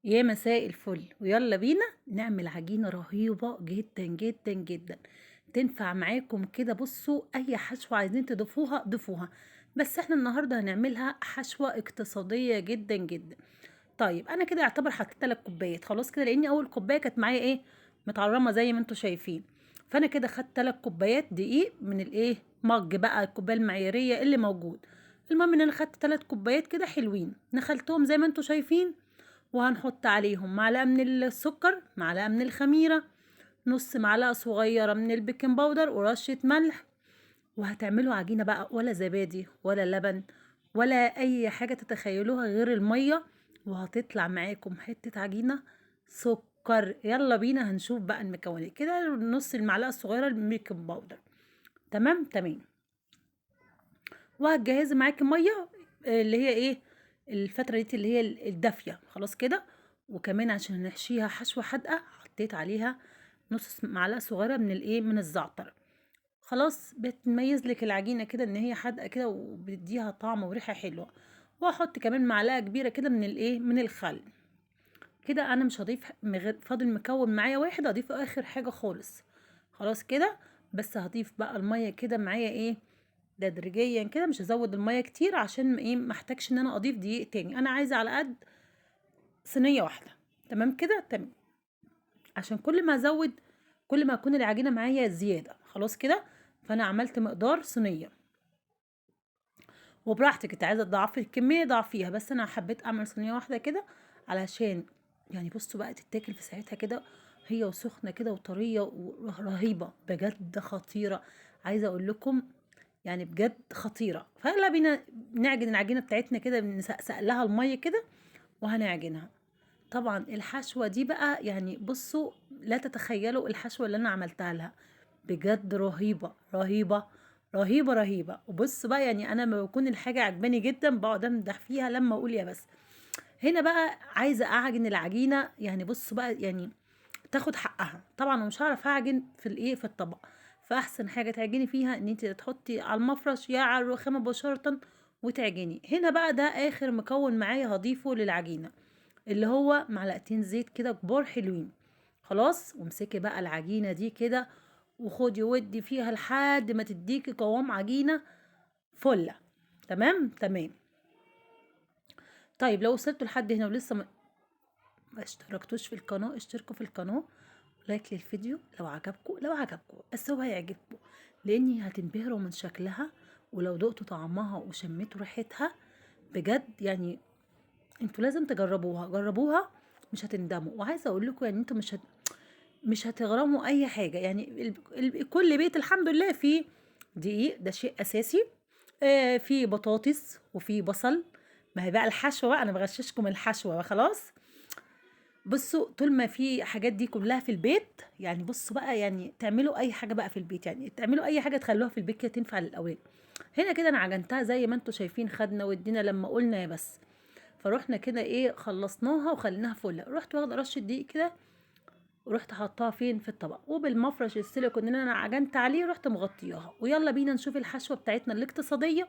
يا مساء الفل ويلا بينا نعمل عجينة رهيبة جدا جدا جدا. تنفع معاكم كده. بصوا، اي حشوة عايزين تضيفوها ضيفوها، بس احنا النهاردة هنعملها حشوة اقتصادية جدا جدا. طيب انا كده اعتبر حطيت 3 كوبايات خلاص كده، لاني اول كوباية كانت معايا متعرمة زي ما انتوا شايفين. فانا كده خدت 3 كوبايات دقيق من مج بقى الكوباية المعيارية اللي موجود. المهم ان انا خدت 3 كوبايات كده حلوين، نخلتهم زي ما انتوا شايفين، وهنحط عليهم معلقة من السكر، معلقة من الخميرة، نص معلقة صغيرة من البيكنج باودر، ورشة ملح. وهتعملوا عجينة بقى، ولا زبادي ولا لبن ولا أي حاجة تتخيلوها غير المية، وهتطلع معاكم حتة عجينة سكر. يلا بينا هنشوف بقى المكونات. كده نص المعلقة الصغيرة البيكنج باودر. تمام تمام. وهتجهزي معاكي ميه، اللي هي الفتره دي اللي هي الدافيه خلاص كده. وكمان عشان نحشيها حشوه حادقه حطيت عليها نص معلقه صغيره من من الزعتر. خلاص بتميز لك العجينه كده ان هي حادقه كده، وبتديها طعم وريحه حلوه. واحط كمان معلقه كبيره كده من من الخل. كده انا مش هضيف غير فاضل مكون معايا واحد هضيفه اخر حاجه خالص. خلاص كده. بس هضيف بقى الميه كده معايا تدريجيا كده، مش هزود الميه كتير عشان ما احتاجش ان انا اضيف دقيق تاني. انا عايزه على قد صينيه واحده. تمام كده تمام. عشان كل ما ازود كل ما اكون العجينه معايا زياده. خلاص كده. فانا عملت مقدار صينيه، وبراحتك انت عايزه تضعفي الكميه ضعفيها، بس انا حبيت اعمل صينيه واحده كده علشان بصوا بقى تتاكل في ساعتها كده، هي وسخنه كده وطريه ورهيبه بجد خطيره. عايزه اقول لكم بجد خطيره. فيلا بينا نعجن العجينه بتاعتنا كده، نسقسق لها الميه كده وهنعجنها. طبعا الحشوه دي بقى بصوا، لا تتخيلوا الحشوه اللي انا عملتها لها، بجد رهيبه رهيبه رهيبه رهيبه. وبص بقى انا لما بكون الحاجه عجباني جدا بقعد امدح فيها لما اقول يا بس. هنا بقى عايزه اعجن العجينه، بص بقى تاخد حقها. طبعا انا مش هعرف اعجن في في الطبق. فاحسن حاجه تعجني فيها ان انت تحطي على المفرش يا على الرخامه مباشره وتعجني. هنا بقى ده اخر مكون معايا هضيفه للعجينه، اللي هو معلقتين زيت كده كبار حلوين. خلاص. وامسكي بقى العجينه دي كده وخدي ودي فيها لحد ما تديكي قوام عجينه فله. تمام تمام. طيب لو وصلتوا لحد هنا ولسه ما اشتركتوش في القناه، اشتركوا في القناه، لايك للفيديو لو عجبكم بس هو هيعجبكم، لاني هتنبهروا من شكلها. ولو دقتوا طعمها وشميتوا ريحتها بجد انتوا لازم تجربوها. جربوها مش هتندموا. وعايزه اقول لكم انتوا مش هتغرموا اي حاجه. كل بيت الحمد لله فيه دقيق، ده شيء اساسي. في بطاطس وفي بصل. ما هي بقى الحشوه بقى، انا بغششكم الحشوه بقى خلاص. بصوا طول ما في حاجات دي كلها في البيت، بصوا بقى تعملوا اي حاجه بقى في البيت، تعملوا اي حاجه تخلوها في البيت كده تنفع للاولاد. هنا كده انا عجنتها زي ما انتوا شايفين، خدنا ودينا لما قلنا يا بس. فروحنا كده خلصناها وخليناها فله. رحت واخده رشه دقيق كده ورحت حطاها فين في الطبق، وبالمفرش السيليكون اللي انا عجنت عليه رحت مغطياها. ويلا بينا نشوف الحشوه بتاعتنا الاقتصاديه،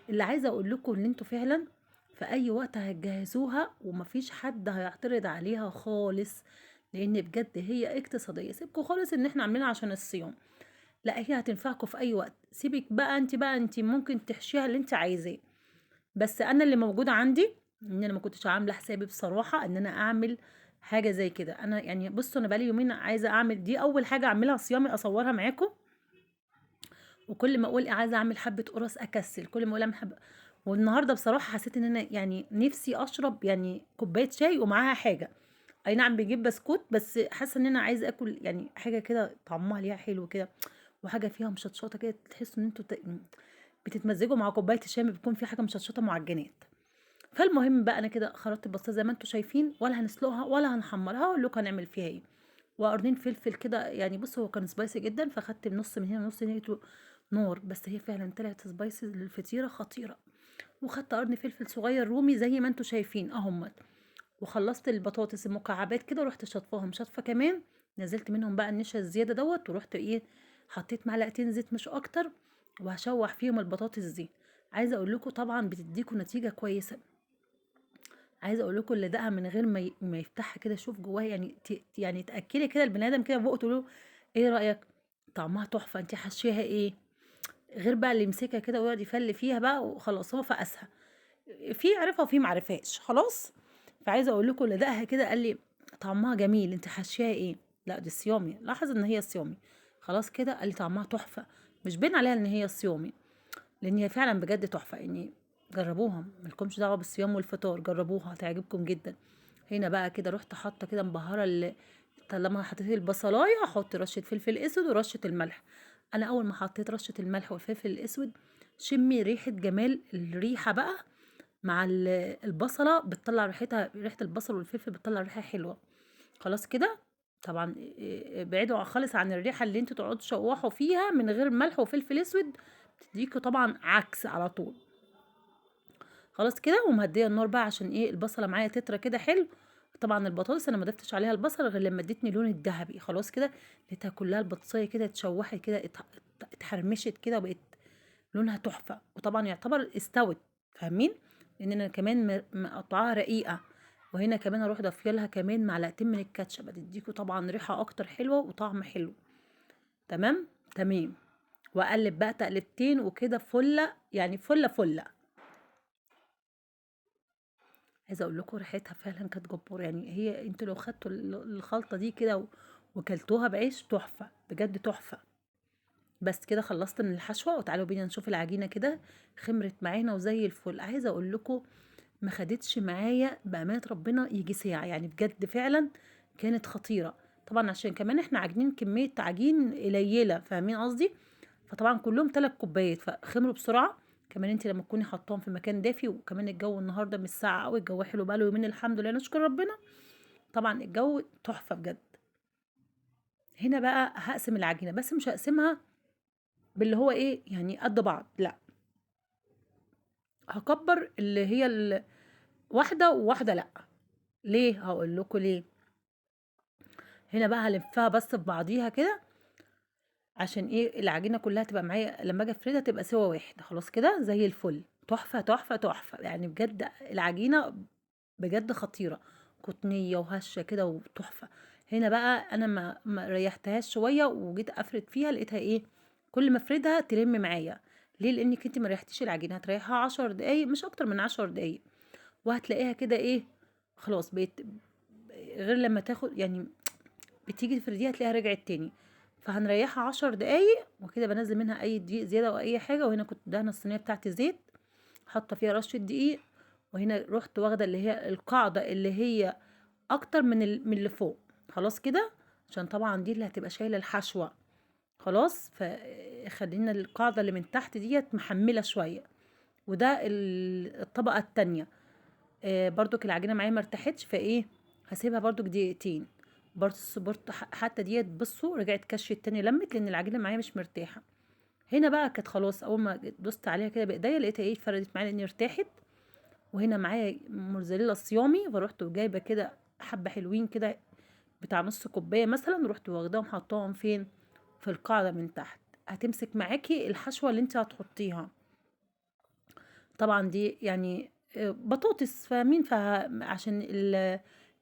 اللي عايزه اقول لكم ان انتوا فعلا في اي وقت هتجهزوها ومفيش حد هيعترض عليها خالص، لان بجد هي اقتصاديه. سيبكوا خالص ان احنا عاملينها عشان الصيام، لا هي هتنفعكم في اي وقت. سيبك بقى انت ممكن تحشيها اللي انت عايزاه. بس انا اللي موجود عندي ان انا ما كنتش عامله حسابي بصراحه ان انا اعمل حاجه زي كده. انا بصوا انا بقالي يومين عايزه اعمل دي اول حاجه اعملها صيامي اصورها معاكم. وكل ما اقول عايزه اعمل حبه قرص اكسل، كل ما اقول اعمل حبه. والنهارده بصراحه حسيت ان انا نفسي اشرب كوبايه شاي ومعاها حاجه. اي نعم بيجيب بسكوت، بس حاسه ان انا عايزه اكل حاجه كده طعمها ليها حلو كده، وحاجه فيها مشطشطه كده تحسوا ان انتوا بتتمزجوا مع كوبايه الشاي بيكون في حاجه مشطشطه معجنات. فالمهم بقى انا كده خرطت البصله زي ما انتوا شايفين، ولا هنسلقها ولا هنحمرها. هقول لكم هنعمل فيها ايه. وقرنين فلفل كده، بصوا هو كان سبايسي جدا فخدت نص من هنا ونص من هنا نار، بس هي فعلا طلعت سبايسي للفطيره خطيره. وخدت قرن فلفل صغير رومي زي ما انتوا شايفين اهمت. وخلصت البطاطس المكعبات كده ورحت شطفاهم شطفه كمان. نزلت منهم بقى النشا الزياده دوت، ورحت حطيت معلقتين زيت مش اكتر، وهشوح فيهم البطاطس دي. عايزه اقول لكم طبعا بتديكوا نتيجه كويسه. عايزه اقول لكم اللي دقها من غير ما يفتحها كده يشوف جواها، يعني يعني تاكلي كده البني ادم كده بقه تقول له ايه رايك، طعمها تحفه، انت حاشيها ايه؟ غير بقى اللي يمسكها كده ويقعد يفل فيها بقى وخلاص هو فقسها. في عرفها وفي معرفهاش خلاص. فعايزه اقول لكم اللي دقها كده قال لي طعمها جميل، انت حاشيها ايه؟ لا دي صيامي، لاحظ ان هي صيامي. خلاص كده قال لي طعمها تحفه، مش باين عليها ان هي صيامي، لان هي فعلا بجد تحفه يعني. جربوها، مالكمش دعوه بالصيام والفطار، جربوها هتعجبكم جدا. هنا بقى كده رحت حاطه كده مبهره طالما حطيت البصلايه احط رشه فلفل اسود ورشه الملح. انا اول ما حطيت رشه الملح والفلفل الاسود، شمي ريحه جمال الريحه بقى مع البصله، بتطلع ريحتها، ريحه البصل والفلفل بتطلع ريحه حلوه. خلاص كده. طبعا ابعدوا خالص عن الريحه اللي انتوا تقعدوا تشوحوا فيها من غير ملح وفلفل اسود، بتديكوا طبعا عكس على طول. خلاص كده، ومهديه النار بقى عشان ايه البصله معايا تترى كده حلو. طبعا البطاطس انا ما ضفتش عليها البصل غير لما ادتني لون الذهبي. خلاص كده لقيتها كلها البطاطسيه كده اتشوحت كده اتحرمشت كده وبقت لونها تحفه، وطبعا يعتبر استوت. فاهمين؟ لان انا كمان مقطعاها رقيقه. وهنا كمان اروح ضافيه لها كمان معلقتين من الكاتشب، هتديكوا طبعا ريحه اكتر حلوه وطعم حلو. تمام. تمام. واقلب بقى تقلبتين وكده فله، يعني فله فله. عايزه اقول لكم ريحتها فعلا كانت جبار، يعني هي انتوا لو خدتوا الخلطه دي كده وكلتوها بعيش تحفه بجد تحفه. بس كده خلصت من الحشوه، وتعالوا بينا نشوف العجينه كده. خمرت معانا وزي الفل. عايزه اقول لكم ما خدتش معايا بامانه ربنا يجي ساعه، يعني بجد فعلا كانت خطيره. طبعا عشان كمان احنا عاجنين كميه عجين قليله، فاهمين قصدي؟ فطبعا كلهم 3 كوبايات فخمروا بسرعه. كمان انت لما تكوني حطاهم في مكان دافي، وكمان الجو النهارده مش ساقع قوي، الجو حلو بقاله يومين الحمد لله نشكر ربنا. طبعا الجو تحفه بجد. هنا بقى هقسم العجينه، بس مش هقسمها باللي هو ايه يعني قد بعض، لا، هكبر اللي هي واحده وواحده لا. ليه؟ هقول لكم ليه. هنا بقى هلفها بس في بعضيها كده، عشان ايه العجينه كلها تبقى معايا لما اجي افردها تبقى سوا واحد. خلاص كده زي الفل. تحفه تحفه تحفه يعني بجد العجينه بجد خطيره، قطنيه وهشه كده وتحفه. هنا بقى انا ما ريحتهاش شويه وجيت افرد فيها، لقيتها ايه كل ما افردها تلم معايا. ليه؟ لانك انت ما ريحتيش العجينه، هتريحها 10 دقايق مش اكتر من 10 دقايق، وهتلاقيها كده ايه خلاص بقت. غير لما تاخد يعني بتيجي تفرديها تلاقيها رجعت تاني. فهنريحها 10 دقايق، وكده بنزل منها اي دقيق زياده او اي حاجه. وهنا كنت دهنه الصينيه بتاعتي زيت، حاطه فيها رشه دقيق. وهنا رحت واخده اللي هي القاعده اللي هي اكتر من اللي فوق. خلاص كده، عشان طبعا دي اللي هتبقى شايله الحشوه. خلاص، فخلينا القاعده اللي من تحت ديت محمله شويه. وده الطبقه التانية. برضك العجينه معايا ما ارتاحتش، فايه هسيبها برضك دقيقتين. برضه حتى ديت بصوا رجعت كش التاني لمت، لان العجينه معايا مش مرتاحه. هنا بقى كانت خلاص اول ما دوست عليها كده بايديا لقيتها ايه فردت معايا لاني ارتاحت. وهنا معايا موزاريلا صيامي، فرحت وجايبه كده حبه حلوين كده بتاع نص كوبايه مثلا، رحت واخداهم حطاهم فين في القاعده من تحت. هتمسك معاكي الحشوه اللي انت هتحطيها. طبعا دي يعني بطاطس، فاهمين؟ فعشان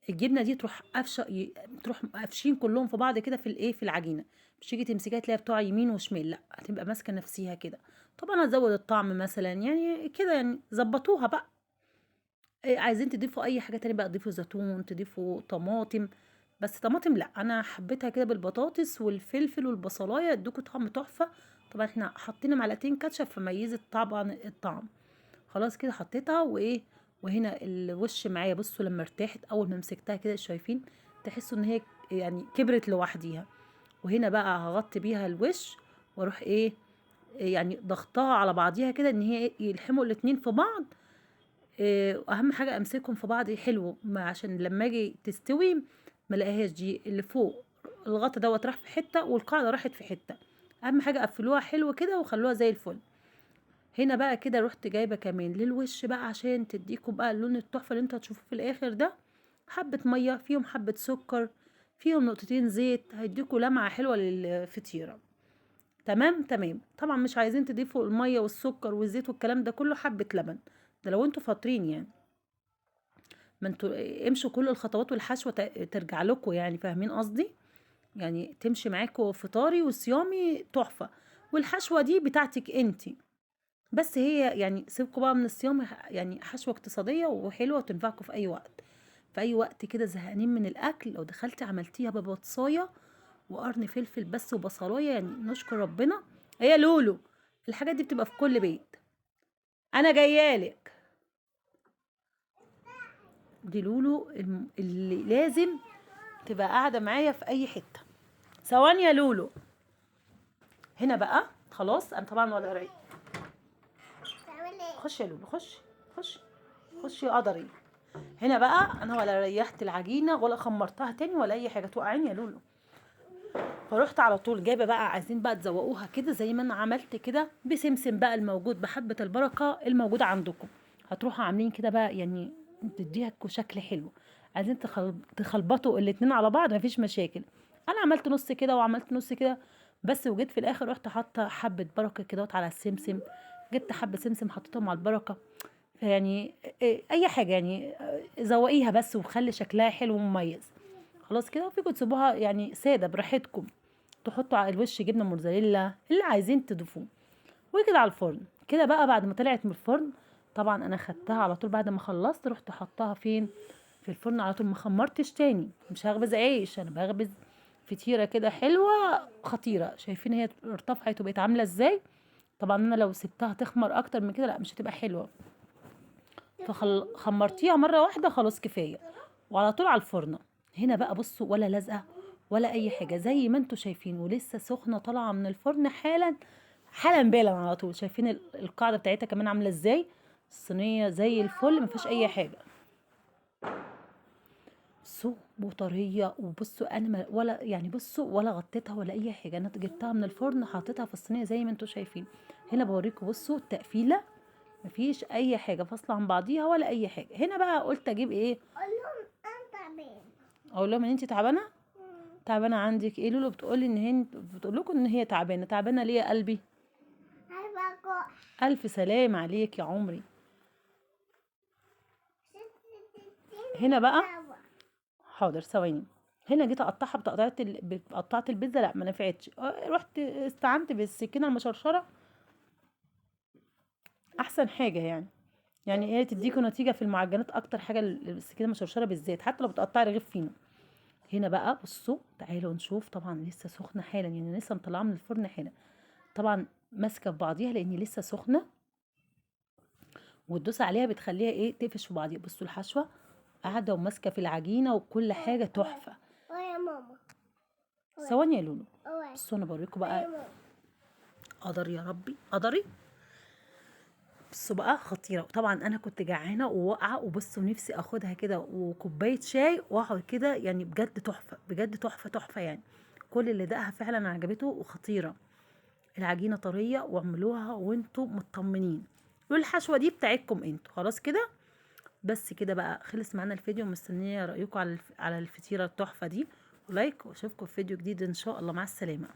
الجبنه دي تروح قفشه تروح قافشين كلهم في بعض كده في الايه في العجينه. مش تيجي تمسكيها تلاقيها بتوع يمين وشمال، لا هتبقى ماسكه نفسيها كده. طبعا هتزود الطعم مثلا يعني كده، يعني ظبطوها بقى. عايزين تضيفوا اي حاجه تانية بقى، تضيفوا زيتون، تضيفوا طماطم. بس طماطم لا، انا حبيتها كده بالبطاطس والفلفل والبصلايه ادوكوا طعم تحفه. طبعا احنا حطينا معلقتين كاتشب فميزت طبعا الطعم. خلاص كده حطيتها وايه. وهنا الوش معايا بصوا لما ارتاحت اول ما مسكتها كده شايفين، تحسوا ان هي يعني كبرت لوحديها. وهنا بقى هغطي بيها الوش واروح ايه يعني ضغطها على بعضيها كده ان هي يلحموا الاتنين في بعض. واهم حاجه امسكهم في بعض حلو عشان لما اجي تستوي ما الاقيهاش دي اللي فوق الغطا دوت راح في حته والقاعده راحت في حته. اهم حاجه قفلوها حلو كده وخلوها زي الفل. هنا بقى كده رحت جايبه كمان للوش بقى عشان تديكوا بقى اللون التحفه اللي انتوا هتشوفوه في الاخر ده. حبه ميه فيهم حبه سكر فيهم نقطتين زيت، هيديكوا لمعه حلوه للفطيره. تمام. تمام. طبعا مش عايزين تضيفوا الميه والسكر والزيت والكلام ده كله، حبه لبن ده لو انتوا فاطرين يعني. ما انتوا امشوا كل الخطوات والحشوه ترجع لكم، يعني فاهمين قصدي؟ يعني تمشي معاكوا فطاري وصيامي تحفه، والحشوه دي بتاعتك انتي. بس هي يعني سيبكوا بقى من الصيام، يعني حشوه اقتصاديه وحلوه وتنفعكم في اي وقت. في اي وقت كده زهقانين من الاكل، لو دخلتي عملتيها ببطايه وقرن فلفل بس وبصلايه، يعني نشكر ربنا. هي لولو، الحاجات دي بتبقى في كل بيت. انا جايالك. دي لولو اللي لازم تبقى قاعده معايا في اي حته. ثواني يا لولو. هنا بقى خلاص انا طبعا ولا رأي. خش يا لولو، خش. خش. خش يا قدري. هنا بقى انا ولا ريحت العجينه ولا خمرتها تاني ولا اي حاجه، توقعيني يا لولو. فرحت على طول جايبه بقى، عايزين بقى تزوقوها كده زي ما انا عملت كده بسمسم بقى الموجود، بحبه البركه الموجوده عندكم. هتروحوا عاملين كده بقى، يعني تديها شكل حلو. عايزين تخلبطوا الاتنين على بعض مفيش مشاكل. انا عملت نص كده وعملت نص كده بس، وجيت في الاخر رحت حاطه حبه بركه كده على السمسم. جبت حبه سمسم حطيتهم على البركه. يعني اي حاجه يعني، زوقيها بس وخلي شكلها حلو ومميز. خلاص كده، وفيكم تسيبوها يعني ساده براحتكم. تحطوا على الوش جبنه موتزاريلا اللي عايزين تضيفوه. وكده على الفرن كده بقى. بعد ما طلعت من الفرن طبعا انا خدتها على طول، بعد ما خلصت رحت حطها فين؟ في الفرن على طول، ما خمرتش تاني. مش هخبز عيش، انا بخبز فطيره كده حلوه خطيره. شايفين هي ارتفعت وبقت عامله ازاي؟ طبعا انا لو سبتها تخمر اكتر من كده لا مش هتبقى حلوه. فخمرتيها مره واحده خلاص كفايه، وعلى طول على الفرن. هنا بقى بصوا، ولا لازقه ولا اي حاجه، زي ما انتوا شايفين ولسه سخنه طالعه من الفرن حالا. حالا بالا على طول. شايفين القاعده بتاعتها كمان عامله ازاي؟ الصينيه زي الفل ما فيش اي حاجه. بصوا وطريه. وبصوا انا ولا يعني بصوا ولا غطيتها ولا اي حاجه، انا جبتها من الفرن حطيتها في الصينيه زي ما انتوا شايفين. هنا بوريكم بصوا التقفيله مفيش اي حاجه فاصله عن بعضيها ولا اي حاجه. هنا بقى قلت اجيب ايه؟ اقول لهم انا تعبان. اقول لهم ان انت تعبانه. تعبانه عندك ايه؟ لولو بتقولي ان هي بتقول لكم ان هي تعبانه. تعبانه ليه يا قلبي؟ هبقى الف سلام عليك يا عمري. هنا بقى حاضر ثواني. هنا جيت اقطعها بقطعه البيتزا، لا ما نفعتش. رحت استعنت بالسكينه المشرشره، احسن حاجه يعني. يعني ايه تديكوا نتيجه في المعجنات اكتر حاجه السكينه المشرشره بالذات، حتى لو بتقطعي رغيف فينو. هنا بقى بصوا تعالوا نشوف. طبعا لسه سخنه حالا، يعني لسه مطلعاها من الفرن حالا. طبعا ماسكه في بعضيها لان لسه سخنه، وتدوس عليها بتخليها ايه تقفش في بعضيها. بصوا الحشوه قاعده وماسكه في العجينه وكل حاجه تحفه. يا ماما. ثواني يا لولو. أوه. بصوا انا بوريكم يا بقى. ماما. قدر يا ربي قدري. بصوا بقى خطيره. طبعا انا كنت جعانه وواقعه، وبصوا نفسي اخدها كده وكوبايه شاي واقعد كده، يعني بجد تحفه بجد تحفه تحفه يعني. كل اللي دقها فعلا عجبته وخطيره. العجينه طريه واعملوها وانتوا مطمنين، والحشوه دي بتاعتكم انتوا. خلاص كده بس كده بقى خلص معانا الفيديو. مستنيه رايكم على الفطيره التحفه دي. لايك، واشوفكم في فيديو جديد ان شاء الله. مع السلامه.